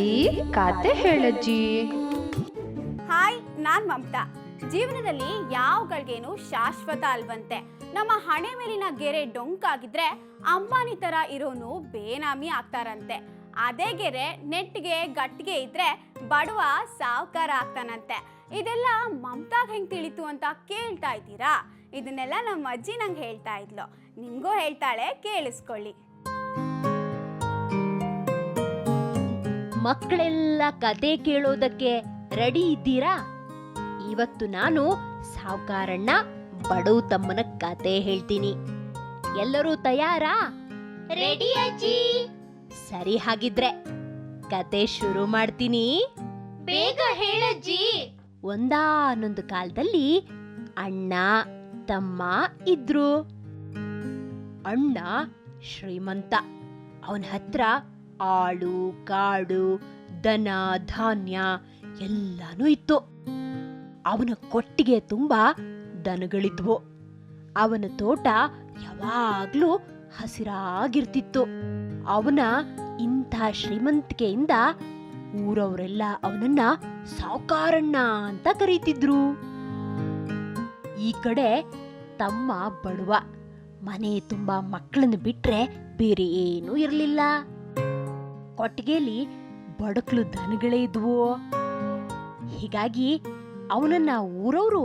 ಅಜ್ಜಿ, ಕತೆ ಹೇಳಜ್ಜಿ. ಹಾಯ್, ನಾನ್ ಮಮತಾ. ಜೀವನದಲ್ಲಿ ಯಾವ್ಗಳಿಗೇನು ಶಾಶ್ವತ ಅಲ್ವಂತೆ. ನಮ್ಮ ಹಣೆ ಮೇಲಿನ ಗೆರೆ ಡೊಂಕಾಗಿದ್ರೆ ಅಂಬಾನಿ ತರ ಇರೋನು ಬೇನಾಮಿ ಆಗ್ತಾರಂತೆ. ಅದೇ ಗೆರೆ ನೆಟ್ಗೆ ಗಟ್ಟಿಗೆ ಇದ್ರೆ ಬಡವ ಸಾವುಕಾರ ಆಗ್ತಾನಂತೆ. ಇದೆಲ್ಲ ಮಮತಾಗ್ ಹೆಂಗ್ ತಿಳಿತು ಅಂತ ಕೇಳ್ತಾ ಇದ್ದೀರಾ? ಇದನ್ನೆಲ್ಲ ನಮ್ಮ ಅಜ್ಜಿ ನಂಗೆ ಹೇಳ್ತಾ ಇದ್ಲು. ನಿಮ್ಗೂ ಹೇಳ್ತಾಳೆ, ಕೇಳಿಸ್ಕೊಳ್ಳಿ. ಮಕ್ಕಳೆಲ್ಲ ಕತೆ ಕೇಳೋದಕ್ಕೆ ರೆಡಿ ಇದ್ದೀರಾ? ಇವತ್ತು ನಾನು ಸಾವುಕಾರಣ್ಣ ಬಡವ ತಮ್ಮನ ಕತೆ ಹೇಳ್ತೀನಿ. ಎಲ್ಲರೂ ತಯಾರಾ? ರೆಡಿ ಅಜ್ಜಿ. ಸರಿ, ಹಾಗಿದ್ರೆ ಕತೆ ಶುರು ಮಾಡ್ತೀನಿ. ಬೇಗ ಹೇಳಜ್ಜಿ. ಒಂದಾನೊಂದು ಕಾಲದಲ್ಲಿ ಅಣ್ಣ ತಮ್ಮ ಇದ್ರು. ಅಣ್ಣ ಶ್ರೀಮಂತ. ಅವನ ಹತ್ರ ಆಳು ಕಾಡು ದನ ಧಾನ್ಯ ಎಲ್ಲಾನು ಇತ್ತು. ಅವನ ಕೊಟ್ಟಿಗೆ ತುಂಬಾ ದನಗಳಿದ್ವು. ಅವನ ತೋಟ ಯಾವಾಗ್ಲೂ ಹಸಿರಾಗಿರ್ತಿತ್ತು. ಅವನ ಇಂಥ ಶ್ರೀಮಂತಿಕೆಯಿಂದ ಊರವರೆಲ್ಲ ಅವನನ್ನ ಸಾವುಕಾರಣ್ಣ ಅಂತ ಕರೀತಿದ್ರು. ಈ ಕಡೆ ತಮ್ಮ ಬಡವ. ಮನೆ ತುಂಬಾ ಮಕ್ಕಳನ್ನು ಬಿಟ್ರೆ ಬೇರೆ ಏನೂ ಇರಲಿಲ್ಲ. ಕೊಟ್ಟಿಗೆಯಲ್ಲಿ ಬಡಕ್ಲು ದನಗಳೇ ಇದ್ವು. ಹೀಗಾಗಿ ಅವನನ್ನ ಊರವರು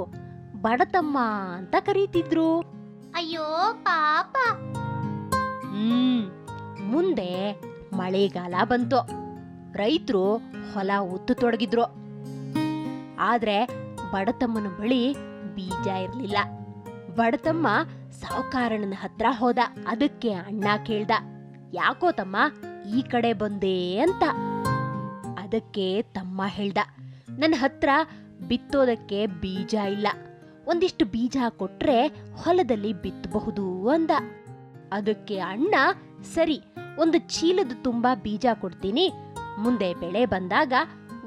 ಬಡತಮ್ಮ ಅಂತ ಕರೀತಿದ್ರು. ಅಯ್ಯೋ ಪಾಪ. ಮುಂದೆ ಮಳೆಗಾಲ ಬಂತು. ರೈತರು ಹೊಲ ಉತ್ತತೊಡಗಿದ್ರು. ಆದ್ರೆ ಬಡತಮ್ಮನ ಬಳಿ ಬೀಜ ಇರ್ಲಿಲ್ಲ. ಬಡತಮ್ಮ ಸಾವುಕಾರಣ್ಣನ ಹತ್ರ ಹೋದ. ಅದಕ್ಕೆ ಅಣ್ಣ ಕೇಳ್ದ, ಯಾಕೋ ತಮ್ಮ ಈ ಕಡೆ ಬಂದೆ ಅಂತ. ಅದಕ್ಕೆ ತಮ್ಮ ಹೇಳ್ದ, ನನ್ನ ಹತ್ರ ಬಿತ್ತೋದಕ್ಕೆ ಬೀಜ ಇಲ್ಲ. ಒಂದಿಷ್ಟು ಬೀಜ ಕೊಟ್ರೆ ಹೊಲದಲ್ಲಿ ಬಿತ್ತಬಹುದು ಅಂದ. ಅದಕ್ಕೆ ಅಣ್ಣ, ಸರಿ, ಒಂದು ಚೀಲದ ತುಂಬಾ ಬೀಜ ಕೊಡ್ತೀನಿ. ಮುಂದೆ ಬೆಳೆ ಬಂದಾಗ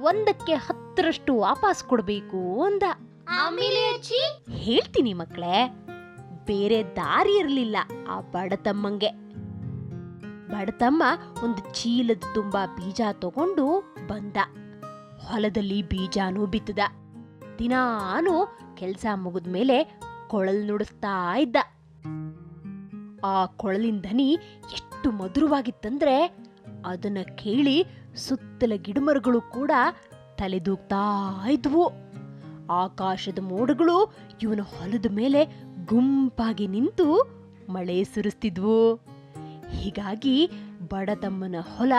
1ಕ್ಕೆ 10ರಷ್ಟು ವಾಪಸ್ ಕೊಡ್ಬೇಕು ಅಂದ. ಆಮೇಲೆ ಅಜ್ಜಿ? ಹೇಳ್ತೀನಿ ಮಕ್ಕಳೇ. ಬೇರೆ ದಾರಿ ಇರಲಿಲ್ಲ ಆ ಬಡತಮ್ಮಂಗೆ. ಬಡತಮ್ಮ ಒಂದು ಚೀಲದ ತುಂಬಾ ಬೀಜ ತಗೊಂಡು ಬಂದ. ಹೊಲದಲ್ಲಿ ಬೀಜನೂ ಬಿತ್ತದ. ದಿನಾನು ಕೆಲ್ಸ ಮುಗಿದ್ಮೇಲೆ ಕೊಳಲ್ ನುಡಿಸ್ತಾ ಇದ್ದ. ಆ ಕೊಳಲಿನ ಧ್ವನಿ ಎಷ್ಟು ಮಧುರವಾಗಿತ್ತಂದ್ರೆ ಅದನ್ನ ಕೇಳಿ ಸುತ್ತಲ ಗಿಡಮರಗಳು ಕೂಡ ತಲೆದೂಗ್ತಾ ಇದ್ವು. ಆಕಾಶದ ಮೋಡಗಳು ಇವನ ಹೊಲದ ಮೇಲೆ ಗುಂಪಾಗಿ ನಿಂತು ಮಳೆ ಸುರಿಸ್ತಿದ್ವು. ಹೀಗಾಗಿ ಬಡತಮ್ಮನ ಹೊಲ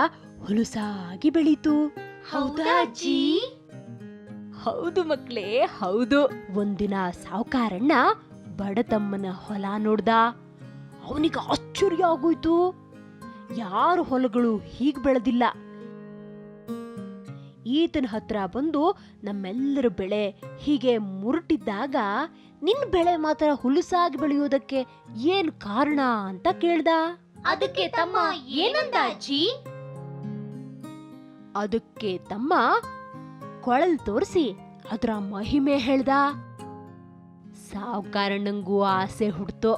ಹುಲುಸಾಗಿ ಬೆಳೀತು. ಹೌದಾ ಅಜ್ಜಿ? ಹೌದು ಮಕ್ಳೇ, ಹೌದು. ಒಂದಿನ ಸಾವುಕಾರಣ್ಣ ಬಡತಮ್ಮನ ಹೊಲ ನೋಡ್ದ. ಅವನಿಗೆ ಆಶ್ಚರ್ಯ ಆಗೋಯ್ತು. ಯಾರ ಹೊಲಗಳು ಹೀಗ್ ಬೆಳೆದಿಲ್ಲ. ಈತನ ಹತ್ರ ಬಂದು ನಮ್ಮೆಲ್ಲರ ಬೆಳೆ ಹೀಗೆ ಮುರುಟಿದ್ದಾಗ ನಿನ್ ಬೆಳೆ ಮಾತ್ರ ಹುಲುಸಾಗಿ ಬೆಳೆಯೋದಕ್ಕೆ ಏನ್ ಕಾರಣ ಅಂತ ಕೇಳ್ದ. ಅದಕ್ಕೆ ತಮ್ಮ ಏನಂದ ಅಜ್ಜಿ? ಅದಕ್ಕೆ ತಮ್ಮ ಕೊಳಲ್ ತೋರಿಸಿ ಅದರ ಮಹಿಮೆ ಹೇಳ್ದ. ಸಾವುಕಾರಣ್ಣಂಗೂ ಆಸೆ ಹುಡ್ತು.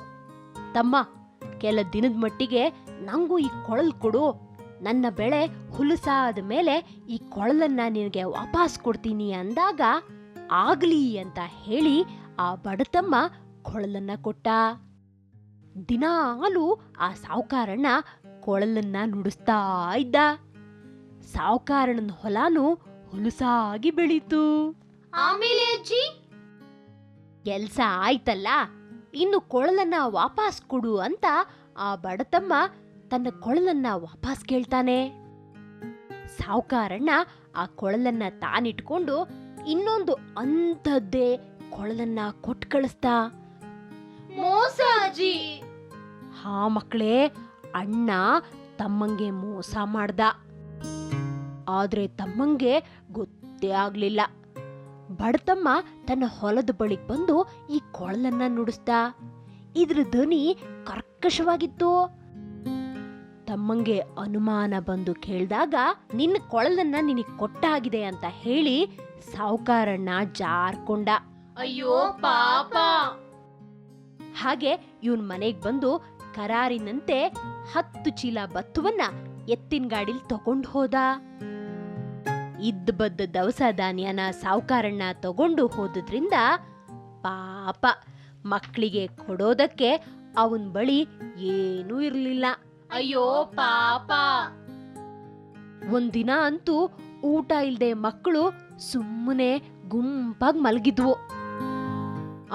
ತಮ್ಮ, ಕೆಲ ದಿನದ ಮಟ್ಟಿಗೆ ನಂಗೂ ಈ ಕೊಳಲ್ ಕೊಡು. ನನ್ನ ಬೆಳೆ ಹುಲುಸಾದ ಮೇಲೆ ಈ ಕೊಳಲನ್ನ ನಿನಗೆ ವಾಪಸ್ ಕೊಡ್ತೀನಿ ಅಂದಾಗ ಆಗ್ಲಿ ಅಂತ ಹೇಳಿ ಆ ಬಡತಮ್ಮ ಕೊಳಲನ್ನ ಕೊಟ್ಟ. ದಿನಾಲೂ ಆ ಸಾವುಕಾರಣ್ಣ ಕೊಳಲನ್ನ ನುಡಿಸ್ತಾ ಇದ್ದ. ಸಾವುಕಾರಣ್ಣನ ಹೊಲಾನು ಹುಲುಸಾಗಿ ಬೆಳೀತು. ಆಮೇಲೆ ಅಜ್ಜಿ? ಕೆಲ್ಸ ಆಯ್ತಲ್ಲ, ಇನ್ನು ಕೊಳಲನ್ನ ವಾಪಸ್ ಕೊಡು ಅಂತ ಆ ಬಡತಮ್ಮ ತನ್ನ ಕೊಳಲನ್ನ ವಾಪಸ್ ಕೇಳ್ತಾನೆ. ಸಾವುಕಾರಣ್ಣ ಆ ಕೊಳಲನ್ನ ತಾನಿಟ್ಕೊಂಡು ಇನ್ನೊಂದು ಅಂಥದ್ದೇ ಕೊಳಲನ್ನ ಕೊಟ್ಟು ಕಳಿಸ್ದ. ಮೋಸ ಅಜ್ಜಿ. ಹಾ ಮಕ್ಕಳೇ, ಅಣ್ಣ ತಮ್ಮಂಗೆ ಮೋಸ ಮಾಡ್ದ. ಆದ್ರೆ ತಮ್ಮಂಗೆ ಗೊತ್ತೇ ಆಗ್ಲಿಲ್ಲ. ಬಡತಮ್ಮ ತನ್ನ ಹೊಲದ ಬಳಿಗೆ ಬಂದು ಈ ಕೊಳಲನ್ನ ನುಡಿಸ್ದ. ಇದ್ರ ಧ್ವನಿ ಕರ್ಕಶವಾಗಿತ್ತು. ತಮ್ಮಂಗೆ ಅನುಮಾನ ಬಂದು ಕೇಳಿದಾಗ ನಿನ್ನ ಕೊಳಲನ್ನ ನಿನಗೆ ಕೊಟ್ಟಾಗಿದೆ ಅಂತ ಹೇಳಿ ಸಾವುಕಾರಣ್ಣ ಜಾರ್ಕೊಂಡ. ಅಯ್ಯೋ ಪಾಪ. ಹಾಗೆ ಇವನ್ ಮನೆಗ್ ಬಂದು ಕರಾರಿನಂತೆ 10 ಚೀಲ ಭತ್ತವನ್ನ ಎತ್ತಿನ ಗಾಡಿಲ್ ತಗೊಂಡು ಹೋದ. ಇದ್ದ ಬದ್ದ ದವಸ ಧಾನ್ಯನ ಸಾವುಕಾರಣ್ಣ ತಗೊಂಡು ಹೋದ್ರಿಂದ ಪಾಪ ಮಕ್ಕಳಿಗೆ ಕೊಡೋದಕ್ಕೆ ಅವನ್ ಬಳಿ ಏನೂ ಇರ್ಲಿಲ್ಲ. ಅಯ್ಯೋ ಪಾಪ. ಒಂದಿನ ಅಂತೂ ಊಟ ಇಲ್ದೆ ಮಕ್ಕಳು ಸುಮ್ಮನೆ ಗುಂಪಾಗಿ ಮಲಗಿದ್ವು.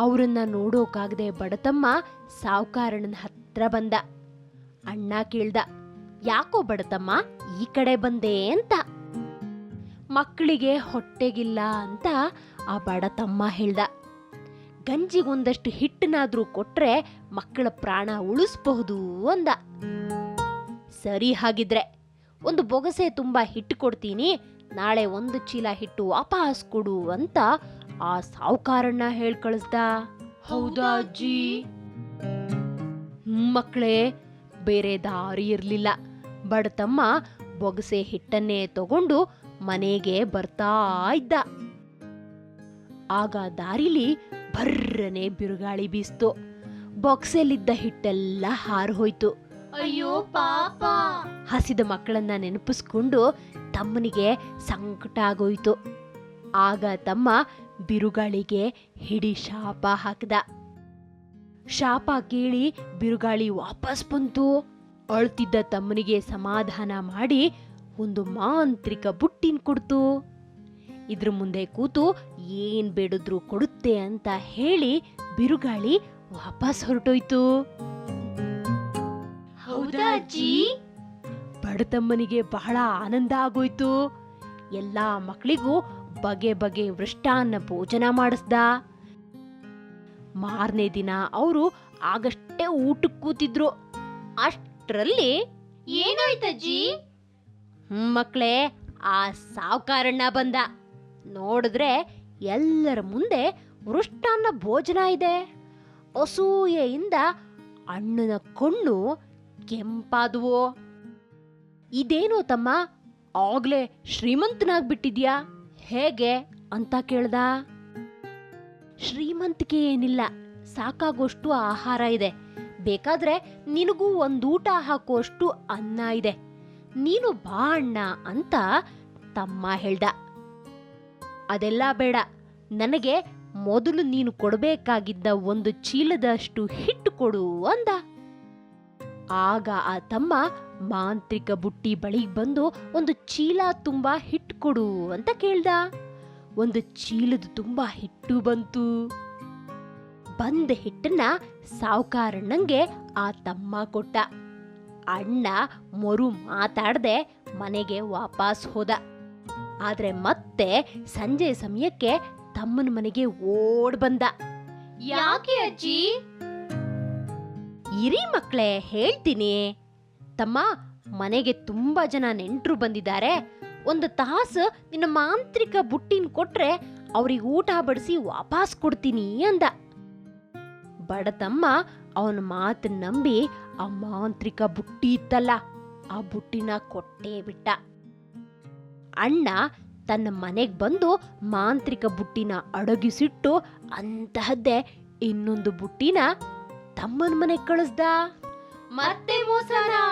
ಅವರನ್ನ ನೋಡೋಕಾಗದೆ ಬಡತಮ್ಮ ಸಾವುಕಾರಣ್ಣನ ಹತ್ರ ಬಂದ. ಅಣ್ಣ ಕೇಳ್ದ, ಯಾಕೋ ಬಡತಮ್ಮ ಈ ಕಡೆ ಬಂದೆ ಅಂತ. ಮಕ್ಕಳಿಗೆ ಹೊಟ್ಟೆಗಿಲ್ಲ ಅಂತ ಆ ಬಡತಮ್ಮ ಹೇಳ್ದ. ಗಂಜಿಗೊಂದಷ್ಟು ಹಿಟ್ಟನಾದ್ರೂ ಕೊಟ್ರೆ ಮಕ್ಕಳ ಪ್ರಾಣ ಉಳಿಸಬಹುದು ಅಂದ. ಸರಿ, ಹಾಗಿದ್ರೆ ಒಂದು ಬೊಗಸೆ ತುಂಬಾ ಹಿಟ್ಟು ಕೊಡ್ತೀನಿ, ನಾಳೆ 1 ಚೀಲ ಹಿಟ್ಟು ವಾಪಸ್ ಕೊಡು ಅಂತ ಆ ಸಾವುಕಾರಣ್ಣ ಹೇಳ್ ಕಳಿಸ್ದ. ಹೌದಾ ಅಜ್ಜಿ? ಮಕ್ಕಳೇ, ಬೇರೆ ದಾರಿ ಇರ್ಲಿಲ್ಲ. ಬಡತಮ್ಮ ಬೊಗಸೆ ಹಿಟ್ಟನ್ನೇ ತಗೊಂಡು ಮನೆಗೆ ಬರ್ತಾ ಇದ್ದ. ಆಗ ದಾರಿಲಿ ಬರ್ರನೆ ಬಿರುಗಾಳಿ ಬೀಸ್ತು. ಬೊಕ್ಸೆಲಿದ್ದ ಹಿಟ್ಟೆಲ್ಲ ಹಾರೋಯ್ತು. ಅಯ್ಯೋ ಪಾಪ. ಹಸಿದ ಮಕ್ಕಳನ್ನ ನೆನಪಿಸ್ಕೊಂಡು ತಮ್ಮನಿಗೆ ಸಂಕಟ ಆಗೋಯ್ತು. ಆಗ ತಮ್ಮ ಬಿರುಗಾಳಿಗೆ ಹಿಡಿ ಶಾಪ ಹಾಕ್ದ. ಶಾಪ ಕೇಳಿ ಬಿರುಗಾಳಿ ವಾಪಸ್ ಬಂತು. ಅಳ್ತಿದ್ದ ತಮ್ಮನಿಗೆ ಸಮಾಧಾನ ಮಾಡಿ ಒಂದು ಮಾಂತ್ರಿಕ ಬುಟ್ಟಿನ್ ಕೊಡ್ತು. ಇದ್ರ ಮುಂದೆ ಕೂತು ಏನ್ ಬೇಡಿದ್ರು ಕೊಡುತ್ತೆ ಅಂತ ಹೇಳಿ ಬಿರುಗಾಳಿ ವಾಪಸ್ ಹೊರಟೋಯ್ತು. ಹೌದಾ ಅಜ್ಜಿ? ಬಡತಮ್ಮನಿಗೆ ಬಹಳ ಆನಂದ ಆಗೋಯ್ತು. ಎಲ್ಲಾ ಮಕ್ಕಳಿಗೂ ಬಗೆ ಬಗೆ ಮೃಷ್ಟಾನ್ನ ಭೋಜನ ಮಾಡಿಸ್ದ. ಮಾರನೇ ದಿನ ಅವರು ಆಗಷ್ಟೇ ಊಟಕ್ಕೆ ಕೂತಿದ್ರು. ಅಷ್ಟರಲ್ಲಿ ಏನಾಯ್ತಜ್ಜಿ? ಮಕ್ಕಳೇ, ಆ ಸಾವುಕಾರಣ್ಣ ಬಂದ. ನೋಡಿದ್ರೆ ಎಲ್ಲರ ಮುಂದೆ ಮೃಷ್ಟಾನ್ನ ಭೋಜನ ಇದೆ. ಅಸೂಯೆಯಿಂದ ಅಣ್ಣನ ಕಣ್ಣು ಕೆಂಪಾದುವು. ಇದೇನೋ ತಮ್ಮ, ಆಗ್ಲೇ ಶ್ರೀಮಂತನಾಗ್ಬಿಟ್ಟಿದ್ಯಾ, ಹೇಗೆ ಅಂತ ಕೇಳ್ದ. ಶ್ರೀಮಂತಿಕೆ ಏನಿಲ್ಲ, ಸಾಕಾಗೋಷ್ಟು ಆಹಾರ ಇದೆ. ಬೇಕಾದ್ರೆ ನಿನಗೂ ಒಂದೂಟ ಹಾಕುವಷ್ಟು ಅನ್ನ ಇದೆ. ನೀನು ಬಾ ಅಣ್ಣ ಅಂತ ತಮ್ಮ ಹೇಳ್ದ. ಅದೆಲ್ಲ ಬೇಡ, ನನಗೆ ಮೊದಲು ನೀನು ಕೊಡಬೇಕಾಗಿದ್ದ 1 ಚೀಲದಷ್ಟು ಹಿಟ್ಟು ಕೊಡು ಅಂದ. ಆಗ ಆ ತಮ್ಮ ಮಾಂತ್ರಿಕ ಬುಟ್ಟಿ ಬಳಿಗೆ ಬಂದು 1 ಚೀಲ ತುಂಬಾ ಹಿಟ್ಟು ಕೊಡು ಅಂತ ಕೇಳ್ದ. 1 ಚೀಲದ ತುಂಬಾ ಹಿಟ್ಟು ಬಂತು. ಬಂದ ಹಿಟ್ಟನ್ನ ಸಾವುಕಾರಣ್ಣಂಗೆ ಆ ತಮ್ಮ ಕೊಟ್ಟ. ಅಣ್ಣ ಮರು ಮಾತಾಡದೆ ಮನೆಗೆ ವಾಪಸ್ ಹೋದ. ಆದ್ರೆ ಮತ್ತೆ ಸಂಜೆ ಸಮಯಕ್ಕೆ ತಮ್ಮನ ಮನೆಗೆ ಓಡ್ ಬಂದ. ಯಾಕೆ ಅಜ್ಜಿ? ಇರಿ ಮಕ್ಕಳೇ, ಹೇಳ್ತೀನಿ. ತಮ್ಮ, ಮನೆಗೆ ತುಂಬಾ ಜನ ನೆಂಟರು ಬಂದಿದ್ದಾರೆ. 1 ತಾಸು ನಿನ್ನ ಮಾಂತ್ರಿಕ ಬುಟ್ಟಿನ ಕೊಟ್ರೆ ಅವ್ರಿಗೆ ಊಟ ಬಡಿಸಿ ವಾಪಸ್ ಕೊಡ್ತೀನಿ ಅಂದ. ಬಡತಮ್ಮ ಅವನ ಮಾತನ್ನ ನಂಬಿ ಆ ಮಾಂತ್ರಿಕ ಬುಟ್ಟಿ ಇತ್ತಲ್ಲ, ಆ ಬುಟ್ಟಿನ ಕೊಟ್ಟೇ ಬಿಟ್ಟ. ಅಣ್ಣ ತನ್ನ ಮನೆಗ್ ಬಂದು ಮಾಂತ್ರಿಕ ಬುಟ್ಟಿನ ಅಡಗಿಸಿಟ್ಟು ಅಂತಹದ್ದೇ ಇನ್ನೊಂದು ಬುಟ್ಟಿನ ತಮ್ಮನ ಮನೆಗ್ ಕಳಿಸ್ದ. ಮತ್ತೆ ಮೋಸನಾ?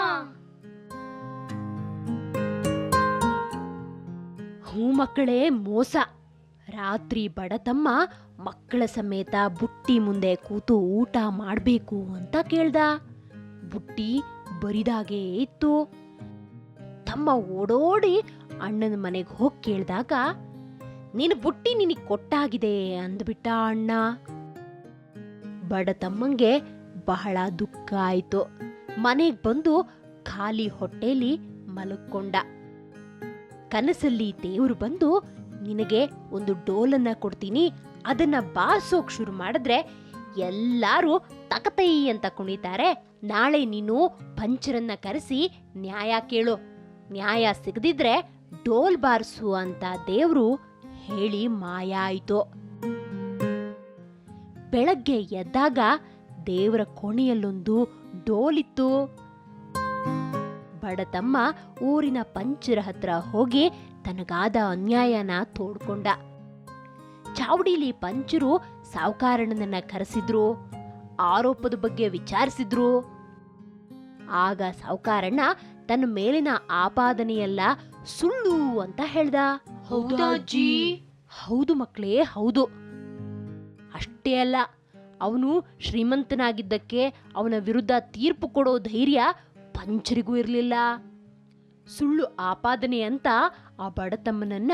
ಹೂ ಮಕ್ಕಳೇ, ಮೋಸ. ರಾತ್ರಿ ಬಡತಮ್ಮ ಮಕ್ಕಳ ಸಮೇತ ಬುಟ್ಟಿ ಮುಂದೆ ಕೂತು ಊಟ ಮಾಡ್ಬೇಕು ಅಂತ ಕೇಳ್ದ. ಬುಟ್ಟಿ ಬರಿದಾಗೇ ಇತ್ತು. ತಮ್ಮ ಓಡೋಡಿ ಅಣ್ಣನ ಮನೆಗೆ ಹೋಗಿ ಕೇಳಿದಾಗ, ನಿನ್ನ ಬುಟ್ಟಿ ನಿನಗೆ ಕೊಟ್ಟಾಗಿದೆ ಅಂದ್ಬಿಟ್ಟ ಅಣ್ಣ. ಬಡತಮ್ಮಂಗೆ ಬಹಳ ದುಃಖ ಆಯ್ತು. ಮನೆಗೆ ಬಂದು ಖಾಲಿ ಹೊಟ್ಟೆಲಿ ಮಲಕ್ಕೊಂಡ. ಕನಸಲ್ಲಿ ದೇವ್ರು ಬಂದು, ನಿನಗೆ ಒಂದು ಡೋಲನ್ನ ಕೊಡ್ತೀನಿ, ಅದನ್ನ ಬಾರ್ಸೋಕ್ ಶುರು ಮಾಡಿದ್ರೆ ಎಲ್ಲಾರು ತಕತೈ ಅಂತ ಕುಣಿತಾರೆ. ನಾಳೆ ನೀನು ಪಂಚರನ್ನ ಕರೆಸಿ ನ್ಯಾಯ ಕೇಳು, ನ್ಯಾಯ ಸಿಗದಿದ್ರೆ ಡೋಲ್ ಬಾರ್ಸು ಅಂತ ದೇವ್ರು ಹೇಳಿ ಮಾಯ ಆಯ್ತು. ಬೆಳಗ್ಗೆ ಎದ್ದಾಗ ದೇವರ ಕೋಣೆಯಲ್ಲೊಂದು ಡೋಲಿತ್ತು. ಬಡತಮ್ಮ ಊರಿನ ಪಂಚರ ಹತ್ರ ಹೋಗಿ ತನಗಾದ ಅನ್ಯಾಯನ ತೋಡ್ಕೊಂಡ. ಚಾವಡಿಲಿ ಪಂಚರು ಸಾವುಕಾರಣ್ಣನನ್ನ ಕರೆಸಿದ್ರು, ಆರೋಪದ ಬಗ್ಗೆ ವಿಚಾರಿಸಿದ್ರು. ಆಗ ಸಾವುಕಾರಣ್ಣ ತನ್ನ ಮೇಲಿನ ಆಪಾದನೆಯೆಲ್ಲ ಸುಳ್ಳು ಅಂತ ಹೇಳ್ದ. ಹೌದಾ ಅಜ್ಜಿ? ಹೌದು ಮಕ್ಕಳೇ, ಹೌದು. ಅಷ್ಟೇ ಅಲ್ಲ, ಅವನು ಶ್ರೀಮಂತನಾಗಿದ್ದಕ್ಕೆ ಅವನ ವಿರುದ್ಧ ತೀರ್ಪು ಕೊಡೋ ಧೈರ್ಯ ಪಂಚರಿಗೂ ಇರಲಿಲ್ಲ. ಸುಳ್ಳು ಆಪಾದನೆ ಅಂತ ಆ ಬಡತಮ್ಮನನ್ನ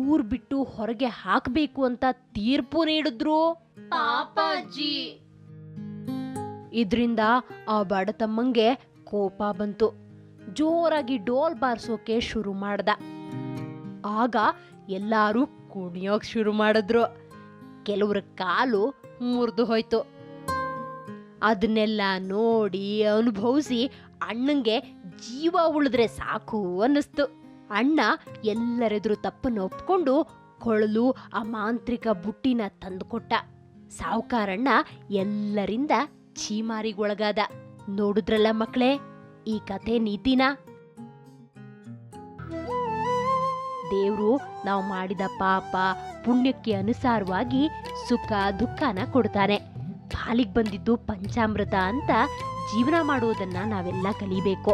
ಊರ್ ಬಿಟ್ಟು ಹೊರಗೆ ಹಾಕಬೇಕು ಅಂತ ತೀರ್ಪು ನೀಡಿದ್ರು. ಪಾಪ ಅಜ್ಜಿ. ಇದ್ರಿಂದ ಆ ಬಡತಮ್ಮಂಗೆ ಕೋಪ ಬಂತು. ಜೋರಾಗಿ ಡೋಲ್ ಬಾರಿಸೋಕೆ ಶುರು ಮಾಡ್ದ. ಆಗ ಎಲ್ಲಾರು ಕುಣಿಯೋಕ್ ಶುರು ಮಾಡಿದ್ರು. ಕೆಲವ್ರ ಕಾಲು ಮುರಿದು ಹೋಯ್ತು. ಅದನ್ನೆಲ್ಲ ನೋಡಿ ಅನುಭವಿಸಿ ಅಣ್ಣಂಗೆ ಜೀವ ಉಳಿದ್ರೆ ಸಾಕು ಅನ್ನಿಸ್ತು. ಅಣ್ಣ ಎಲ್ಲರೆದುರು ತಪ್ಪನ್ನು ಒಪ್ಕೊಂಡು ಕೊಳಲು ಆ ಮಾಂತ್ರಿಕ ಬುಟ್ಟಿನ ತಂದುಕೊಟ್ಟ. ಸಾವುಕಾರಣ್ಣ ಎಲ್ಲರಿಂದ ಛೀಮಾರಿಗೊಳಗಾದ. ನೋಡಿದ್ರಲ್ಲ ಮಕ್ಕಳೇ ಈ ಕಥೆ ನೀತಿನ? ದೇವ್ರು ನಾವು ಮಾಡಿದ ಪಾಪ ಪುಣ್ಯಕ್ಕೆ ಅನುಸಾರವಾಗಿ ಸುಖ ದುಃಖನ ಕೊಡ್ತಾನೆ. ಪಾಲಿಗೆ ಬಂದಿದ್ದು ಪಂಚಾಮೃತ ಅಂತ ಜೀವನ ಮಾಡುವುದನ್ನ ನಾವೆಲ್ಲ ಕಲಿಬೇಕು.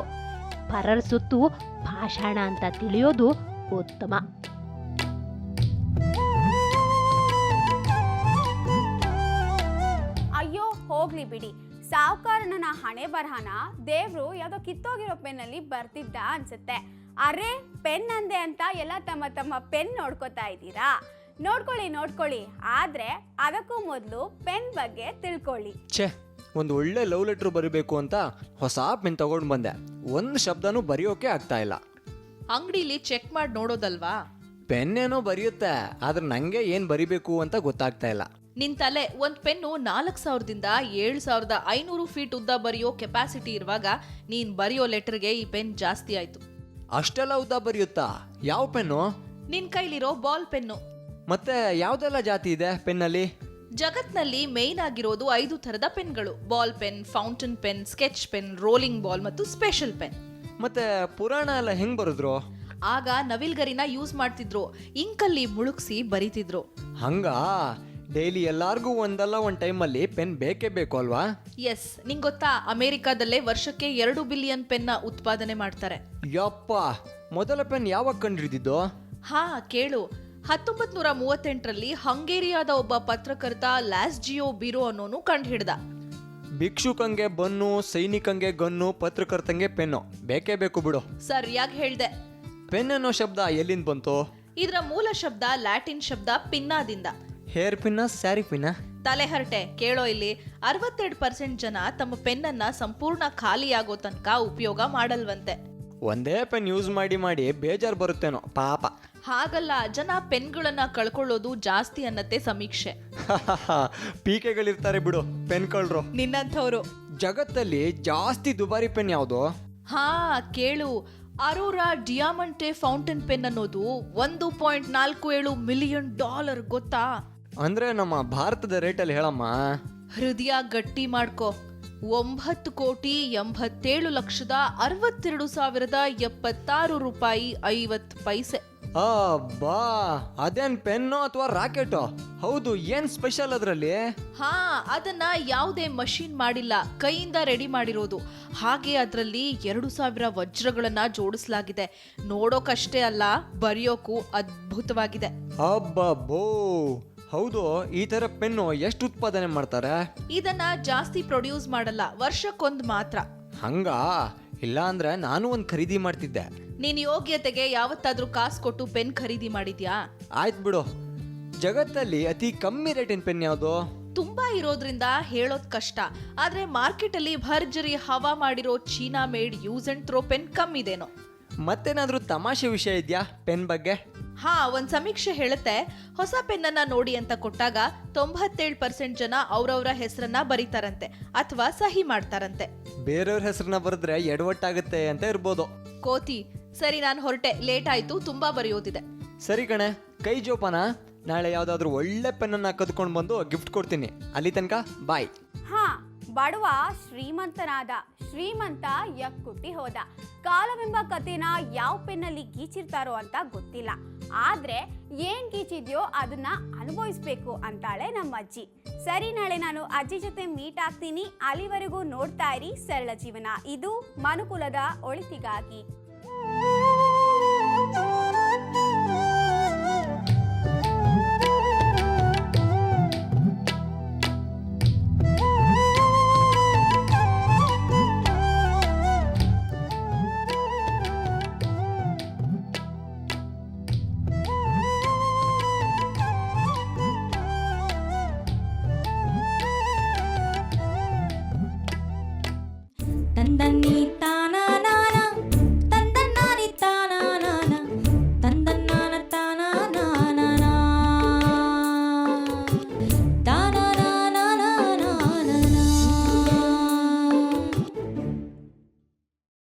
ಪರರ ಸೊತ್ತು ಪಾಷಾಣ ಅಂತ ತಿಳಿಯೋದು ಉತ್ತಮ. ಅಯ್ಯೋ ಹೋಗ್ಲಿ ಬಿಡಿ, ಸಾವುಕಾರನ ಹಣೆ ಬರಹನ ದೇವ್ರು ಯಾವ್ದೋ ಕಿತ್ತೋಗಿರೋ ಪೆನ್ನಲ್ಲಿ ಬರ್ತಿದ್ದ ಅನ್ಸುತ್ತೆ. ಅರೆ ಪೆನ್ ಅಂದೆ ಅಂತ ಎಲ್ಲ ತಮ್ಮ ತಮ್ಮ ಪೆನ್ ನೋಡ್ಕೋತಾ ಇದ್ದೀರಾ? ನೋಡ್ಕೊಳ್ಳಿ, ಆದ್ರೆ ಅದಕ್ಕೂ ಮೊದಲು ಪೆನ್ ಬಗ್ಗೆ ತಿಳ್ಕೊಳ್ಳಿ. ಛೇ, ಒಂದು ಒಳ್ಳೆ ಲವ್ ಲೆಟ್ರ್ ಬರೀಬೇಕು ಅಂತ ಹೊಸ ಪೆನ್ ತಗೊಂಡು ಬಂದೆ. ಒಂದು ಶಬ್ದನೂ ಬರೆಯೋಕೆ ಆಗ್ತಾ ಇಲ್ಲ. ಅಂಗಡಿಲಿ ಚೆಕ್ ಮಾಡಿ ನೋಡೋದಲ್ವಾ? ಪೆನ್ ಏನೋ ಬರೆಯುತ್ತೆ, ಆದ್ರೆ ನಂಗೆ ಏನ್ ಬರಿಬೇಕು ಅಂತ ಗೊತ್ತಾಗ್ತಾ ಇಲ್ಲ. ನಿನ್ ತಲೆ ಒಂದ್ ಪೆನ್ನು 4000ದಿಂದ 7500 ಫೀಟ್ ಉದ್ದ ಬರೆಯೋ ಕೆಪಾಸಿಟಿ ಇರುವಾಗ ನೀನ್ ಬರೆಯೋ ಲೆಟರ್ಗೆ ಈ ಪೆನ್ ಜಾಸ್ತಿ ಆಯ್ತು. ಅಷ್ಟೆಲ್ಲ ಉದ್ದ ಬರೆಯುತ್ತಾ? ಯಾವ ಪೆನ್ನು? ನಿನ್ ಕೈಲಿರೋ ಬಾಲ್ ಪೆನ್ನು. ಮತ್ತೆ ಯಾವ್ದೆಲ್ಲ ಜಾತಿ ಇದೆ ಪೆನ್ನಲ್ಲಿ? ಜಗತ್ನಲ್ಲಿ ಮೇನ್ ಆಗಿರೋದು 5 ಥರದ ಪೆನ್ಗಳು: ball pen, fountain pen, sketch pen, rolling ball ಮತ್ತು ಸ್ಪೆಷಲ್ ಪೆನ್. ಮತ್ತೆ ಪುರಾಣ ಎಲ್ಲ ಹೆಂಗ್ ಬರೆದ್ರು? ಆಗ ನವಿಲ್ಗರಿನ ಯೂಸ್ ಮಾಡ್ತಿದ್ರು, ಇಂಕಲ್ಲಿ ಮುಳುಗ್ಸಿ ಬರೀತಿದ್ರು. ಹಂಗ ಡೈಲಿ ಎಲ್ಲಾರ್ಗೂ ಒಂದಲ್ಲ ಒಂದ್ ಟೈಮಲ್ಲಿ ಪೆನ್ ಬೇಕೇ ಬೇಕು ಅಲ್ವಾ? ಎಸ್, ನಿಂಗ್ ಗೊತ್ತಾ ಅಮೆರಿಕಾದಲ್ಲೇ ವರ್ಷಕ್ಕೆ 2 ಬಿಲಿಯನ್ ಪೆನ್ನ ಉತ್ಪಾದನೆ ಮಾಡ್ತಾರೆ. ಯಪ್ಪ, ಮೊದಲ ಪೆನ್ ಯಾವಾಗ ಕಂಡಿಡಿದಿದ್ದು? ಹಾ ಕೇಳು, 1938ರಲ್ಲಿ ಹಂಗೇರಿಯಾದ ಒಬ್ಬ ಪತ್ರಕರ್ತ ಲಾಸ್ಜಿಯೋ ಬಿರೋ ಅನ್ನೋನು ಕಂಡು ಹಿಡ್ದ. ಭಿಕ್ಷುಕಂಗೆ ಬನ್ನು, ಸೈನಿಕಂಗೆ ಗನ್ನು, ಪತ್ರಕರ್ತಂಗೆ ಪೆನ್ನು ಬೇಕೇ ಬೇಕು ಬಿಡು. ಸರಿಯಾಗಿ ಹೇಳ್ದೆ. ಪೆನ್ ಅನ್ನೋ ಶಬ್ದ ಎಲ್ಲಿಂದ ಬಂತು? ಇದರ ಮೂಲ ಶಬ್ದ ಲ್ಯಾಟಿನ್ ಶಬ್ದ ಪಿನ್ನಾದಿಂದ. ಹೇರ್ ಪಿನ್ನ, ಸ್ಯಾರಿ ಪಿನ್ನ? ತಲೆಹರಟೆ, ಕೇಳೋ ಇಲ್ಲಿ. 62% ಜನ ತಮ್ಮ ಪೆನ್ನನ್ನ ಸಂಪೂರ್ಣ ಖಾಲಿಯಾಗೋ ತನಕ ಉಪಯೋಗ ಮಾಡಲ್ವಂತೆ. ಒಂದೇ ಪೆನ್ ಯೂಸ್ ಮಾಡಿ ಬೇಜಾರು ಬರುತ್ತೇನೋ ಪಾಪ. ಹಾಗಲ್ಲ, ಜನ ಪೆನ್ಗಳನ್ನ ಕಳ್ಕೊಳ್ಳೋದು ಜಾಸ್ತಿ ಅನ್ನತ್ತೆ ಸಮೀಕ್ಷೆ. ಪೀಕೆಗಳಿರ್ತಾರೆ ಬಿಡು ಪೆನ್ ಕಳ್ರು. ನಿನ್ನಂಥವ್ರು. ಜಗತ್ತಲ್ಲಿ ಜಾಸ್ತಿ ದುಬಾರಿ ಪೆನ್ ಯಾವುದು? ಹಾ ಕೇಳು, ಅರೋರಾ ಡಿಯಾಮಂಟೆ ಫೌಂಟನ್ ಪೆನ್ ಅನ್ನೋದು $1.47 ಮಿಲಿಯನ್ ಗೊತ್ತಾ? ಅಂದ್ರೆ ನಮ್ಮ ಭಾರತದ ರೇಟಲ್ಲಿ ಹೇಳಮ್ಮ. ಹೃದಯ ಗಟ್ಟಿ ಮಾಡ್ಕೋ, 9,87,62,076 ರೂಪಾಯಿ 50 ಪೈಸೆ. ಬಾ, ಅದೇನ್ ಪೆನ್ನೋ ಅಥವಾ ರಾಕೆಟೋ? ಹೌದು, ಏನ್ ಸ್ಪೆಷಲ್ ಅದ್ರಲ್ಲಿ? ಹಾ, ಅದನ್ನ ಯಾವುದೇ ಮಷೀನ್ ಮಾಡಿಲ್ಲ, ಕೈಯಿಂದ ರೆಡಿ ಮಾಡಿರೋದು. ಹಾಗೆ ಅದರಲ್ಲಿ 2000 ವಜ್ರಗಳನ್ನ ಜೋಡಿಸಲಾಗಿದೆ. ನೋಡೋಕಷ್ಟೇ ಅಲ್ಲ, ಬರೆಯೋಕು ಅದ್ಭುತವಾಗಿದೆ. ಅಬ್ಬಬ್ಬೋ, ಹೌದು. ಈ ತರ ಪೆನ್ನು ಎಷ್ಟು ಉತ್ಪಾದನೆ ಮಾಡ್ತಾರೆ? ಇದನ್ನ ಜಾಸ್ತಿ ಪ್ರೊಡ್ಯೂಸ್ ಮಾಡಲ್ಲ, ವರ್ಷಕ್ಕೊಂದು ಮಾತ್ರ. ಹಂಗ? ಇಲ್ಲ ಅಂದ್ರೆ ನಾನು ಒಂದ್ ಖರೀದಿ ಮಾಡ್ತಿದ್ದೆ. ನೀನ್ ಯೋಗ್ಯತೆಗೆ ಯಾವತ್ತಾದ್ರೂ ಕಾಸು ಕೊಟ್ಟು ಪೆನ್ ಖರೀದಿ ಮಾಡಿದ್ಯಾ? ಆಯ್ತು ಬಿಡು. ಜಗತ್ತಲ್ಲಿ ಅತಿ ಕಮ್ಮಿ ರೇಟಿನ ಪೆನ್ ಯಾವುದು? ತುಂಬಾ ಇರೋದ್ರಿಂದ ಹೇಳೋದ್ ಕಷ್ಟ, ಆದ್ರೆ ಮಾರ್ಕೆಟ್ ಅಲ್ಲಿ ಭರ್ಜರಿ ಹವಾ ಮಾಡಿರೋ China made use and throw pen ಕಮ್ಮಿದೇನೋ. ಮತ್ತೇನಾದ್ರೂ ತಮಾಷೆ ವಿಷಯ ಇದೆಯಾ ಪೆನ್ ಬಗ್ಗೆ? ಹಾ, ಒಂದ್ ಸಮೀಕ್ಷೆ ಹೇಳುತ್ತೆ, ಹೊಸ ಪೆನ್ನನ್ನ ನೋಡಿ ಅಂತ ಕೊಟ್ಟಾಗ 97% ಜನ ಅವ್ರವ್ರ ಹೆಸರನ್ನ ಬರೀತಾರಂತೆ ಅಥವಾ ಸಹಿ ಮಾಡ್ತಾರಂತೆ. ಬೇರೆಯವ್ರ ಹೆಸರನ್ನ ಬರೆದ್ರೆ ಎಡವಟ್ಟಾಗುತ್ತೆ ಅಂತ ಇರ್ಬೋದು. ಕೋತಿ, ಸರಿ ನಾನು ಹೊರಟೆ, ಲೇಟ್ ಆಯ್ತು, ತುಂಬಾ ಬರೆಯೋದಿದೆ. ಸರಿ ಕಣೆ, ಕೈ ಜೋಪಾನ. ನಾಳೆ ಯಾವ್ದಾದ್ರು ಒಳ್ಳೆ ಪೆನ್ನನ್ನ ಕದ್ಕೊಂಡು ಬಂದು ಗಿಫ್ಟ್ ಕೊಡ್ತೀನಿ. ಅಲ್ಲಿ ತನಕ ಬಾಯ್. ಹಾ, ಬಡವ ಶ್ರೀಮಂತನಾದ, ಶ್ರೀಮಂತ ಯಕ್ಕುಟ್ಟಿ ಹೋದ. ಕಾಲವೆಂಬ ಕಥೆನ ಯಾವ ಪೆನ್ನಲ್ಲಿ ಗೀಚಿರ್ತಾರೋ ಅಂತ ಗೊತ್ತಿಲ್ಲ, ಆದ್ರೆ ಏನ್ ಗೀಚಿದ್ಯೋ ಅದನ್ನ ಅನುಭವಿಸ್ಬೇಕು ಅಂತಾಳೆ ನಮ್ಮ ಅಜ್ಜಿ. ಸರಿ, ನಾಳೆ ನಾನು ಅಜ್ಜಿ ಜೊತೆ ಮೀಟ್ ಆಗ್ತೀನಿ. ಅಲ್ಲಿವರೆಗೂ ನೋಡ್ತಾ ಇರಿ ಸರಳ ಜೀವನ. ಇದು ಮನುಕುಲದ ಒಳಿತಿಗಾಗಿ.